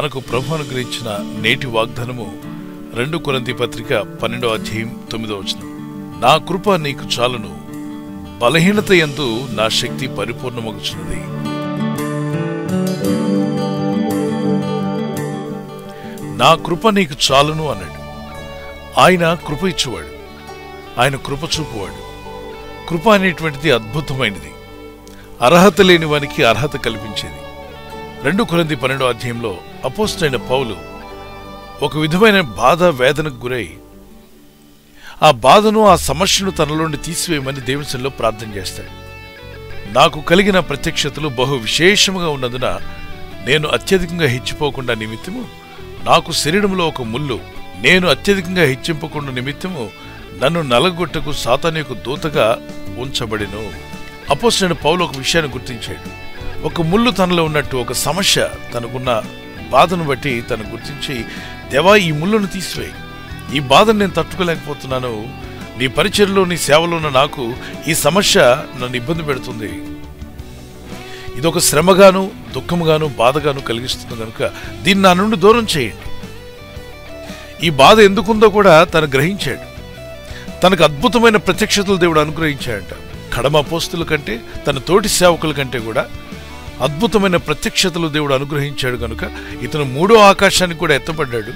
మనకు ప్రభు అనుగ్రహించిన నేటి వాగ్దానము 2 కొరింథీ పత్రిక 12వ అధ్యాయం 9వ వచనం. నా కృప నీకు చాలును, బలహీనత యందు నా శక్తి పరిపూర్ణమగుచున్నది. నా కృప నీకు చాలును అన్నాడు. ఆయన కృప ఇచ్చేవాడు, ఆయన కృప చూపువాడు. కృప అనేటువంటిది అద్భుతమైనది, అర్హత లేని వానికి అర్హత కల్పించేది. 2 కొరింథీ 12వ అధ్యాయంలో అపోస్తలుడైన పౌలు ఒక విధమైన బాధ వేదనకు గురై ఆ బాధను, ఆ సమస్యను తనలోండి తీసివేయమని దేవుని సన్నిధిలో ప్రార్థన చేస్తాడు. నాకు కలిగిన ప్రత్యక్షతలు బహు విశేషముగా ఉన్నందున నేను అత్యధికంగా హెచ్చిపోకుండా నిమిత్తము నాకు శరీరంలో ఒక ముళ్ళు, నేను అత్యధికంగా హెచ్చింపకుండా నిమిత్తము నన్ను నలగొట్టకు సాతాను యొక్క దూతగా ఉంచబడిను. అపోస్తలుడైన పౌలు ఒక విషయాన్ని గుర్తించాడు. ఒక ముళ్ళు తనలో ఉన్నట్టు, ఒక సమస్య తనకున్న బాధను బట్టి తను గుర్తించి, దేవా ఈ ముళ్ళను తీసివేయి, ఈ బాధను నేను తట్టుకోలేకపోతున్నాను, నీ పరిచర్యలో నీ సేవలో ఉన్న నాకు ఈ సమస్య నన్ను ఇబ్బంది పెడుతుంది, ఇదొక శ్రమగాను దుఃఖముగాను బాధగాను కలిగిస్తుంది కనుక దీన్ని నా నుండి దూరం చేయండి. ఈ బాధ ఎందుకుందో కూడా తను గ్రహించాడు. తనకు అద్భుతమైన ప్రత్యక్షతలు దేవుడు అనుగ్రహించాడంట. కడమ అపోస్తుల కంటే, తన తోటి సేవకుల కంటే కూడా అద్భుతమైన ప్రత్యక్షతలు దేవుడు అనుగ్రహించాడు కనుక ఇతను 3వ ఆకాశానికి కూడా ఎత్తపడ్డాడు.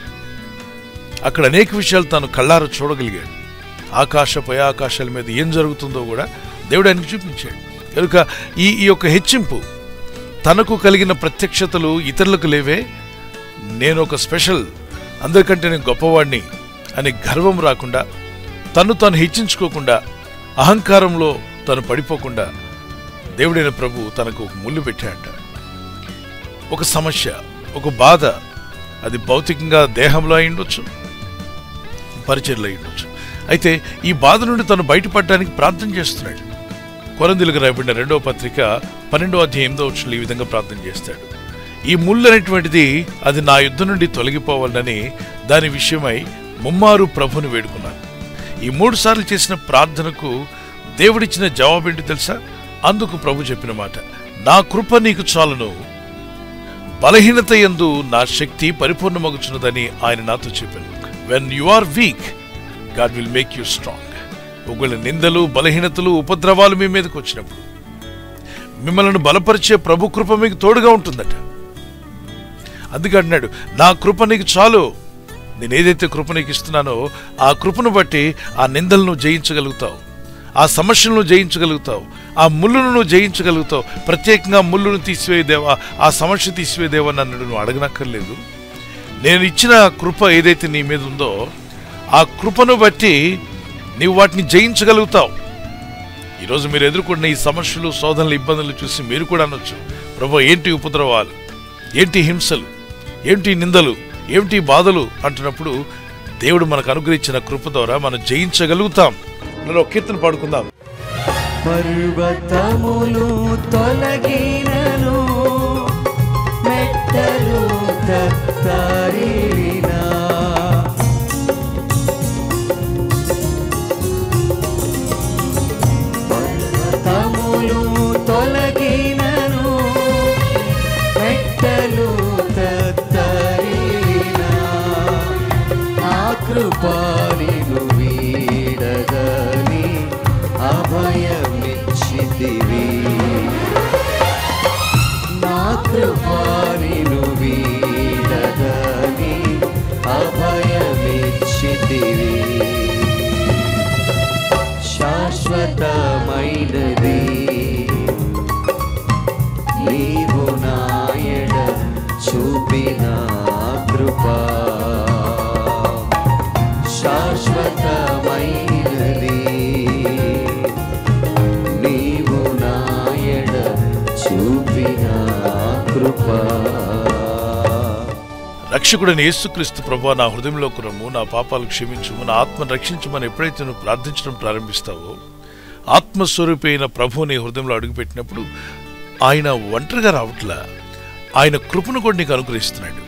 అక్కడ అనేక విషయాలు తాను కళ్ళారా చూడగలిగాడు. ఆకాశపై ఆకాశాల మీద ఏం జరుగుతుందో కూడా దేవుడు ఆయనకు చూపించాడు. కనుక ఈ యొక్క హెచ్చింపు, తనకు కలిగిన ప్రత్యక్షతలు ఇతరులకు లేవే, నేను ఒక స్పెషల్, అందరికంటే నేను గొప్పవాడిని అని గర్వం రాకుండా, తను హెచ్చించుకోకుండా, అహంకారంలో తను పడిపోకుండా దేవుడైన ప్రభు తనకు ఒక ముళ్ళు పెట్టాడంట. ఒక సమస్య, ఒక బాధ, అది భౌతికంగా దేహంలో అయి ఉండొచ్చు, పరిచర్యలో అయి ఉండొచ్చు. అయితే ఈ బాధ నుండి తను బయటపడడానికి ప్రార్థన చేస్తున్నాడు. కొరింథీయులకు రాయబడిన 2వ పత్రిక 12వ అధ్యాయం 8వ వచనంలో ఈ విధంగా ప్రార్థన చేస్తాడు. ఈ ముళ్ళు అనేటువంటిది అది నా యుద్ధం నుండి తొలగిపోవాలని దాని విషయమై ముమ్మారు ప్రభుని వేడుకున్నాను. ఈ 3 సార్లు చేసిన ప్రార్థనకు దేవుడిచ్చిన జవాబేంటి తెలుసా? అందుకు ప్రభు చెప్పిన మాట, నా కృప నీకు చాలును, బలహీనత యందు నా శక్తి పరిపూర్ణమగుచున్నదని ఆయన నాతో చెప్పాను. When you are weak, God will make you strong. ఒకవేళ నిందలు, బలహీనతలు, ఉపద్రవాలు మీ మీదకి వచ్చినప్పుడు మిమ్మల్ని బలపరిచే ప్రభు కృప మీకు తోడుగా ఉంటుందట. అందుకంటున్నాడు, నా కృప నీకు చాలు. నేను ఏదైతే కృప నీకు ఇస్తున్నానో ఆ కృపను బట్టి ఆ నిందలను జయించగలుగుతావు, ఆ సమస్యలను జయించగలుగుతావు, ఆ ముళ్ళను జయించగలుగుతావు. ప్రత్యేకంగా ముళ్ళను తీసివేదేవా, ఆ సమస్య తీసివేదేవా నన్ను నువ్వు అడగనక్కర్లేదు. నేను ఇచ్చిన కృప ఏదైతే నీ మీద ఉందో ఆ కృపను బట్టి నీవు వాటిని జయించగలుగుతావు. ఈరోజు మీరు ఎదుర్కొన్న ఈ సమస్యలు, శోధనలు, ఇబ్బందులు చూసి మీరు కూడా అనొచ్చు, ప్రభు ఏంటి ఉపద్రవాలు, ఏంటి హింసలు, ఏంటి నిందలు, ఏమిటి బాధలు అంటున్నప్పుడు దేవుడు మనకు అనుగ్రహించిన కృప ద్వారా మనం జయించగలుగుతాం. మనం ఒక కీర్తన పాడుకుందాం. పర్వతములు తొలగినను, మెట్టలు తత్తరినా, పర్వతములు తొలగినను, మెట్టలు తత్తరినా, ఆ కృపానిను వీడగని అభయమిచ్చితివి, నా కృపానిను వీడగని అభయమిచ్చితివి. శాశ్వతమైనది నీవు నాయడ చూపిన కృపా, శాశ్వతమైనది నీవు నాయడ చూపిన కృపా. రక్షకుడైన యేసుక్రీస్తు ప్రభువా, నా హృదయంలో కురము, నా పాపాలు క్షమించుము, నా ఆత్మను రక్షించమని ఎప్పుడైతే నువ్వు ప్రార్థించడం ప్రారంభిస్తావో, ఆత్మస్వరూపి అయిన ప్రభువు నీ హృదయంలో అడుగుపెట్టినప్పుడు ఆయన ఒంటరిగా రావట్లా, ఆయన కృపను కూడా నీకు అనుగ్రహిస్తున్నాడు.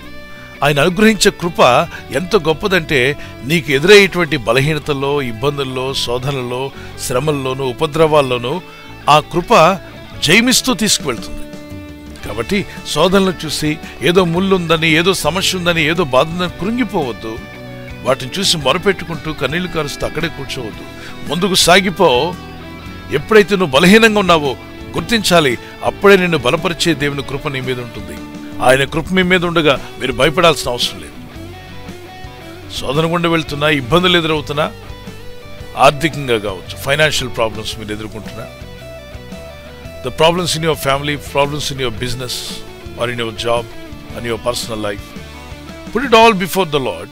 ఆయన అనుగ్రహించే కృప ఎంత గొప్పదంటే, నీకు ఎదురయ్యేటువంటి బలహీనతల్లో, ఇబ్బందుల్లో, శోధనల్లో, శ్రమల్లోనూ, ఉపద్రవాల్లోనూ ఆ కృప జయమిస్తూ తీసుకువెళ్తుంది. కాబట్టి శోధనలు చూసి ఏదో ముళ్ళుందని, ఏదో సమస్య ఉందని, ఏదో బాధ ఉందని కృంగిపోవద్దు. వాటిని చూసి మొరపెట్టుకుంటూ కన్నీళ్లు కారుస్తూ అక్కడే కూర్చోవద్దు. ముందుకు సాగిపో. ఎప్పుడైతే నువ్వు బలహీనంగా ఉన్నావో గుర్తించాలి. అప్పుడే నిన్ను బలపరిచే దేవుని కృప నీ మీద ఉంటుంది. ఆయన కృప మీ మీద ఉండగా మీరు భయపడాల్సిన అవసరం లేదు. శోధన గుండా వెళ్తున్నా, ఇబ్బందులు ఎదురవుతున్నా, ఆర్థికంగా కావచ్చు, ఫైనాన్షియల్ ప్రాబ్లమ్స్ మీరు ఎదుర్కొంటున్నా, the problems in your family, problems in your business or in your job and your personal life, put it all before the Lord.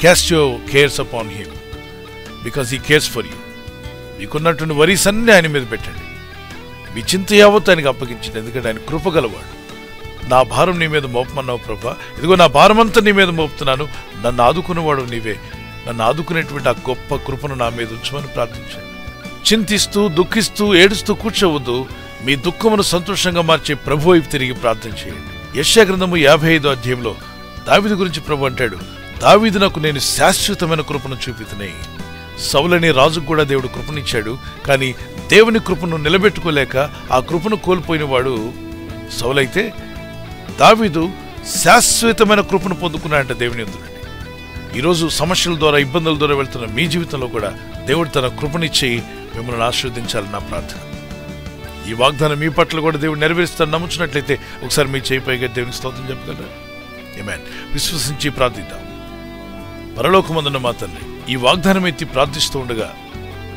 Cast your cares upon Him because He cares for you. మీకున్నటువంటి worries అన్నీ ఆయన మీద పెట్టండి. మీ చింత యావత్తు ఆయనకు అప్పగించండి. ఎందుకంటే ఆయన కృపగలవాడు. నా భారం నీ మీద మోపమన్నావు ప్రభా, ఇదిగో నా భారమంతా నీ మీద మోపుతున్నాను, నన్ను ఆదుకునేవాడు నీవే. నన్ను ఆదుకునేటువంటి ఆ గొప్ప కృపను నా మీద ఉంచమని ప్రార్థించండి. చింతిస్తూ, దుఃఖిస్తూ, ఏడుస్తూ కూర్చోవద్దు. మీ దుఃఖమును సంతోషంగా మార్చే ప్రభు వైపు తిరిగి ప్రార్థన చేయండి. యెషయా గ్రంథము 55వ అధ్యాయంలో దావీదు గురించి ప్రభు అంటాడు, దావీదునకు నేను శాశ్వతమైన కృపను చూపితునే. సౌలనే రాజుకు కూడా దేవుడు కృపనిచ్చాడు. కానీ దేవుని కృపను నిలబెట్టుకోలేక ఆ కృపను కోల్పోయిన వాడు సౌలైతే, దావీదు శాశ్వతమైన కృపను పొందుకున్నాడంటే దేవుని యందు. ఈరోజు సమస్యల ద్వారా, ఇబ్బందుల ద్వారా వెళ్తున్న మీ జీవితంలో కూడా దేవుడు తన కృపనిచ్చి మిమ్మల్ని ఆశీర్వదించాలని నా ప్రార్థన. ఈ వాగ్దానం మీ పట్ల కూడా దేవుడు నెరవేరుస్తాను నమ్ముచున్నట్లయితే ఒకసారి మీ చేయి పైగా దేవునికి స్తోత్రం చెప్పగలరా? ఆమేన్. విశ్వసించి ప్రార్థిద్దాం. పరలోకమందున్న మా తండ్రి, ఈ వాగ్దానం ఎత్తి ప్రార్థిస్తూ ఉండగా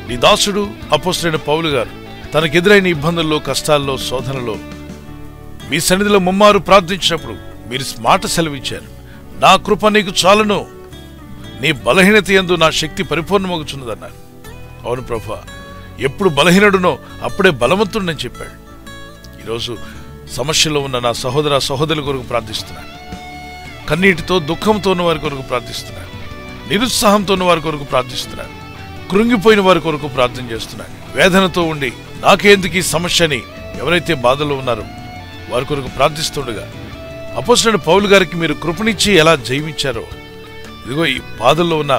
నీ దాసుడు అపోస్తలుడైన పౌలు గారు తనకెదురైన ఇబ్బందుల్లో, కష్టాల్లో, శోధనలో మీ సన్నిధిలో ముమ్మారు ప్రార్థించినప్పుడు మీరు మాట సెలవిచ్చారు, నా కృప నీకు చాలును, నీ బలహీనత యందు నా శక్తి పరిపూర్ణమగుచున్నదన్నారు. అవును ప్రభా, ఎప్పుడు బలహీనుడునో అప్పుడే బలవంతుడని చెప్పాడు. ఈరోజు సమస్యలో ఉన్న నా సహోదర సహోదరుల కొరకు ప్రార్థిస్తున్నాను. కన్నీటితో, దుఃఖంతో ఉన్న వారి కొరకు ప్రార్థిస్తున్నాను. నిరుత్సాహంతో ఉన్న వారి కొరకు ప్రార్థిస్తున్నాను. కృంగిపోయిన వారి కొరకు ప్రార్థన చేస్తున్నాను. వేదనతో ఉండి నాకేందుకు ఈ సమస్య అని ఎవరైతే బాధలో ఉన్నారో వారి కొరకు ప్రార్థిస్తుండగా అపోస్తలుడైన పౌలు గారికి మీరు కృపనిచ్చి ఎలా జయించారో, ఇదిగో ఈ బాధల్లో ఉన్న,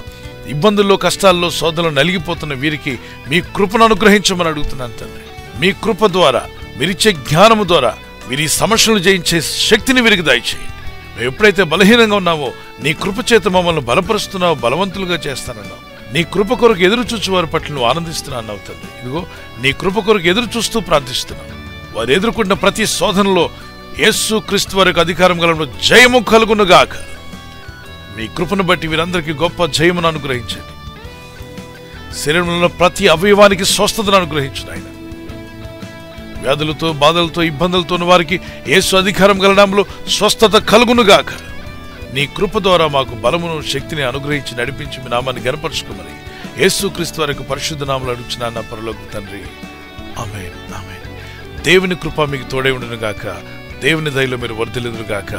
ఇబ్బందుల్లో, కష్టాల్లో, శోధనలో నలిగిపోతున్న వీరికి మీ కృపను అనుగ్రహించమని అడుగుతున్నాను తండ్రి. మీ కృప ద్వారా, మీరిచ్చే జ్ఞానము ద్వారా మీరు ఈ సమస్యలను జయించే శక్తిని వీరికి దయచేయండి. మేము ఎప్పుడైతే బలహీనంగా ఉన్నామో నీ కృప చేత మమ్మల్ని బలపరుస్తున్నావు, బలవంతులుగా చేస్తానన్నావు. నీ కృప కొరకు ఎదురు చూచు వారి పట్ల నువ్వు ఆనందిస్తున్నావు తండ్రి. ఇదిగో నీ కృప కొరకు ఎదురు చూస్తూ ప్రార్థిస్తున్నావు. వారు ఎదుర్కొంటున్న ప్రతి శోధనలో యేసు క్రీస్తు వారికి అధికారం గల జయము కలుగునుగాక. మీ కృపను బట్టి వీరందరికీ గొప్ప జయమును అనుగ్రహించండి. శరీరంలో ప్రతి అవయవానికి స్వస్థతను అనుగ్రహించండి ఆయన. వ్యాధులతో, బాధలతో, ఇబ్బందులతో ఉన్న వారికి యేసు అధికారం గల నామములో స్వస్థత కలుగునుగాక. నీ కృప ద్వారా మాకు బలమును, శక్తిని అనుగ్రహించి నడిపించి మీ నామాన్ని గణపరచుకోమని యేసు క్రీస్తు వారికి పరిశుద్ధ నామములో అడుగుచున్నాను నా పరలోక తండ్రి. ఆమేన్, ఆమేన్. దేవుని కృప మీకు తోడై ఉండును గాక. దేవుని దయలో మీరు వర్ధిల్లుదురు గాక.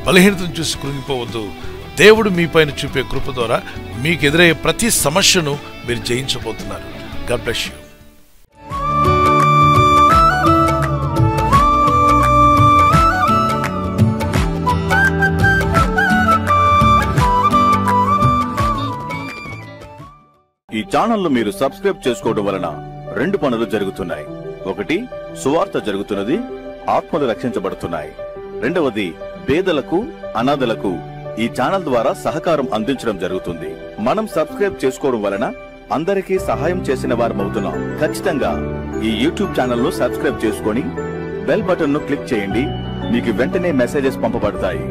బలహీనతను చూసి కృంగిపోవద్దు. దేవుడు మీ పైన చూపే కృప ద్వారా మీకు ఎదురయ్యే ప్రతి సమస్యను మీరు జయించబోతున్నారు. God bless you. ఈ ఛానల్ మీరు సబ్స్క్రైబ్ చేసుకోవడం వలన 2 పనులు జరుగుతున్నాయి. ఒకటి, సువార్త జరుగుతున్నది, ఆత్మలు రక్షించబడుతున్నాయి. రెండవది, పేదలకు, అనాథలకు ఈ ఛానల్ ద్వారా సహకారం అందించడం జరుగుతుంది. మనం సబ్స్క్రైబ్ చేసుకోవడం వలన అందరికీ సహాయం చేసిన వారమవుతున్నాం. ఖచ్చితంగా ఈ యూట్యూబ్ ఛానల్ ను సబ్స్క్రైబ్ చేసుకొని బెల్ బటన్ ను క్లిక్ చేయండి. మీకు వెంటనే మెసేజెస్ పంపబడతాయి.